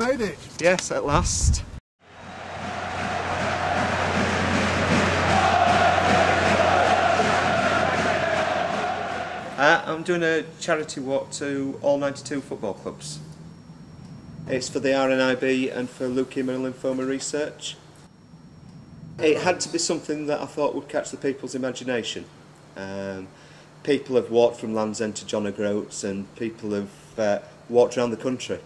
made it! Yes, at last. I'm doing a charity walk to all 92 football clubs. It's for the RNIB and for leukemia and lymphoma research. It had to be something that I thought would catch the people's imagination. People have walked from Land's End to John O'Groats, and people have walked around the country,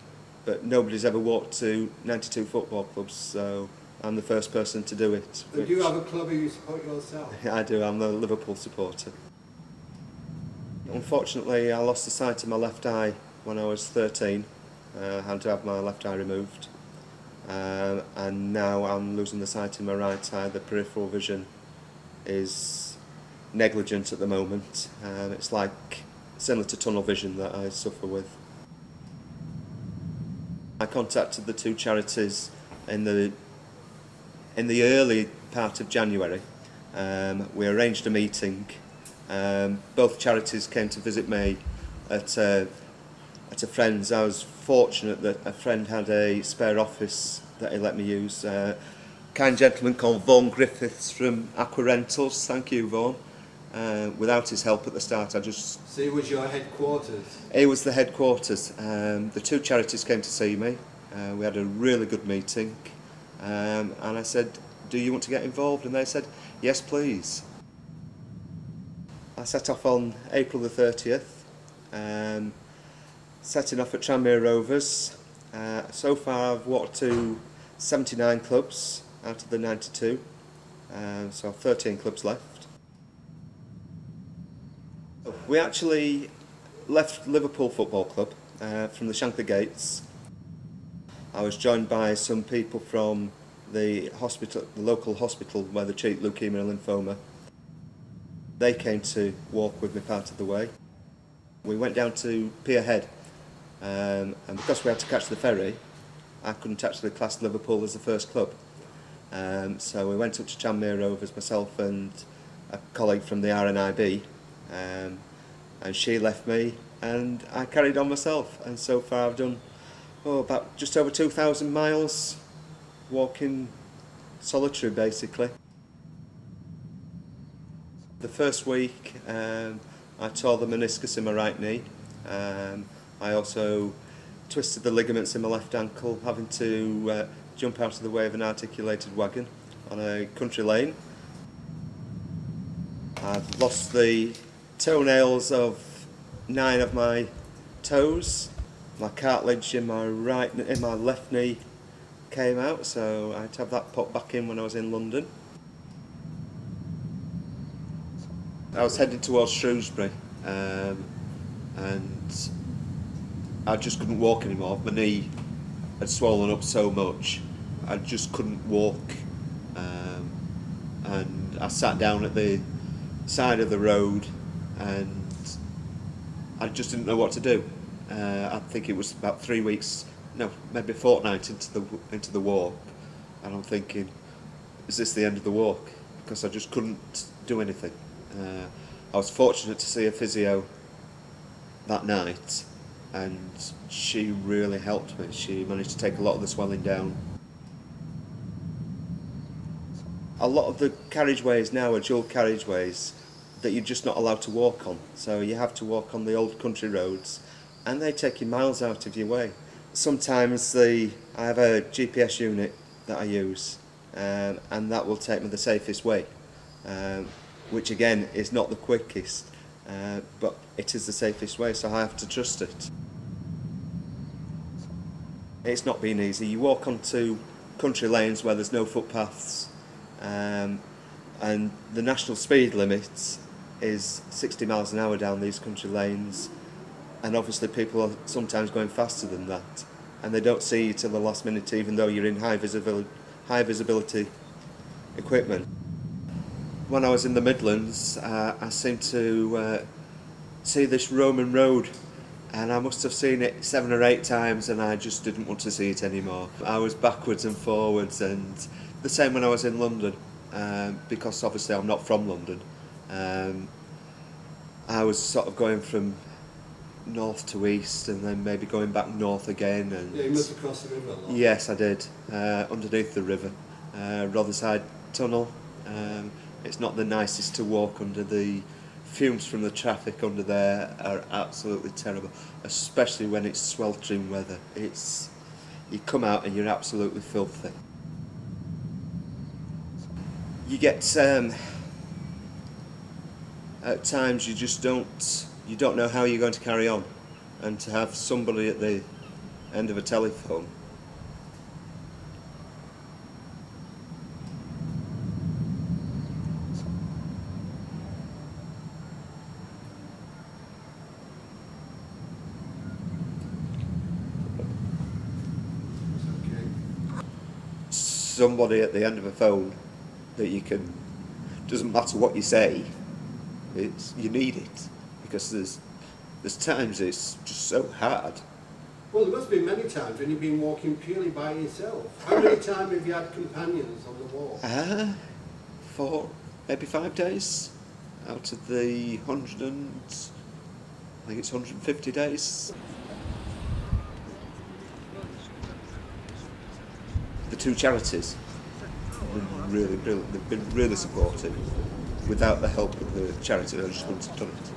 but nobody's ever walked to 92 football clubs, so I'm the first person to do it. Do you have a club you support yourself? I do, I'm a Liverpool supporter. Unfortunately, I lost the sight of my left eye when I was 13. I had to have my left eye removed. And now I'm losing the sight in my right eye. The peripheral vision is negligent at the moment. It's like similar to tunnel vision that I suffer with. I contacted the two charities in the early part of January. We arranged a meeting. Both charities came to visit me at a friend's. I was fortunate that a friend had a spare office that he let me use. A kind gentleman called Vaughan Griffiths from Aqua Rentals. Thank you, Vaughan. Without his help at the start, I just... So it was your headquarters? It was the headquarters. The two charities came to see me. We had a really good meeting. And I said, do you want to get involved? And they said, yes, please. I set off on April the 30th, setting off at Tranmere Rovers. So far I've walked to 79 clubs out of the 92, so 13 clubs left. We actually left Liverpool Football Club from the Shankly Gates. I was joined by some people from the hospital, the local hospital where they treat leukemia and lymphoma. They came to walk with me part of the way. We went down to Pierhead, and because we had to catch the ferry, I couldn't actually class Liverpool as the first club. So we went up to Tranmere Rovers, myself and a colleague from the RNIB, and she left me, and I carried on myself. And so far I've done about just over 2,000 miles, walking solitary basically. The first week I tore the meniscus in my right knee. I also twisted the ligaments in my left ankle, having to jump out of the way of an articulated wagon on a country lane. I've lost the toenails of 9 of my toes. My cartilage in my left knee came out, so I had to have that put back in when I was in London. I was heading towards Shrewsbury, and I just couldn't walk anymore. My knee had swollen up so much, I just couldn't walk. And I sat down at the side of the road, and I just didn't know what to do. I think it was about 3 weeks, no, maybe a fortnight into the walk, and I'm thinking, is this the end of the walk? Because I just couldn't do anything. I was fortunate to see a physio that night, and she really helped me. She managed to take a lot of the swelling down. A lot of the carriageways now are dual carriageways that you're just not allowed to walk on. So you have to walk on the old country roads, and they take you miles out of your way. Sometimes I have a GPS unit that I use, and that will take me the safest way. Which again is not the quickest, but it is the safest way, so I have to trust it. It's not been easy. You walk onto country lanes where there's no footpaths, and the national speed limit is 60 miles an hour down these country lanes, and obviously people are sometimes going faster than that, and they don't see you till the last minute, even though you're in high visibility equipment. When I was in the Midlands, I seemed to see this Roman road, and I must have seen it 7 or 8 times, and I just didn't want to see it anymore. I was backwards and forwards, and the same when I was in London, because obviously I'm not from London. I was sort of going from north to east, and then maybe going back north again. And Yeah, you must have crossed the river a lot. yes, I did, underneath the river, Rotherside Tunnel. It's not the nicest to walk under. The fumes from the traffic under there are absolutely terrible, especially when it's sweltering weather. You come out and you're absolutely filthy. You get at times you just don't know how you're going to carry on, and to have somebody at the end of a telephone somebody at the end of a phone that you can, doesn't matter what you say, you need it, because there's times it's just so hard. Well, there must be many times when you've been walking purely by yourself. How many times have you had companions on the walk? 4, maybe 5 days out of the I think it's 150 days. The two charities have been really supportive. Without the help of the charity, I just wouldn't have done it.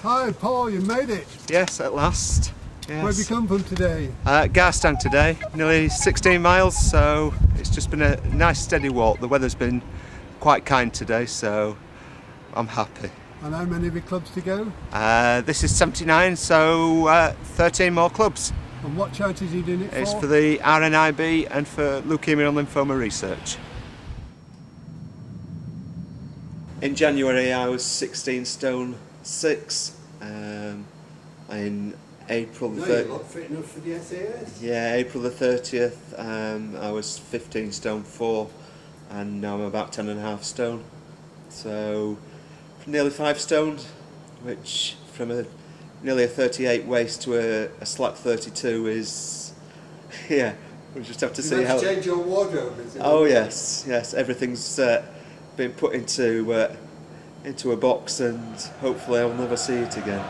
Hi, Paul, you made it. Yes, at last. Yes. Where have you come from today? Garstang today, nearly 16 miles, so it's just been a nice steady walk. The weather's been quite kind today, so I'm happy. And how many of your clubs to go? This is 79, so 13 more clubs. And what charities are you doing it for? It's for the RNIB and for leukemia and lymphoma research. In January I was 16 stone 6. In April the 30th. You're not fit enough for the SAS? Yeah, April the 30th I was 15 stone 4, and now I'm about 10.5 stone. So nearly 5 stone, which from nearly a 38 waist to a slack 32 is, yeah, we'll just have to see how. You change your wardrobe, is it? Oh yes, yes, everything's been put into a box, and hopefully I'll never see it again.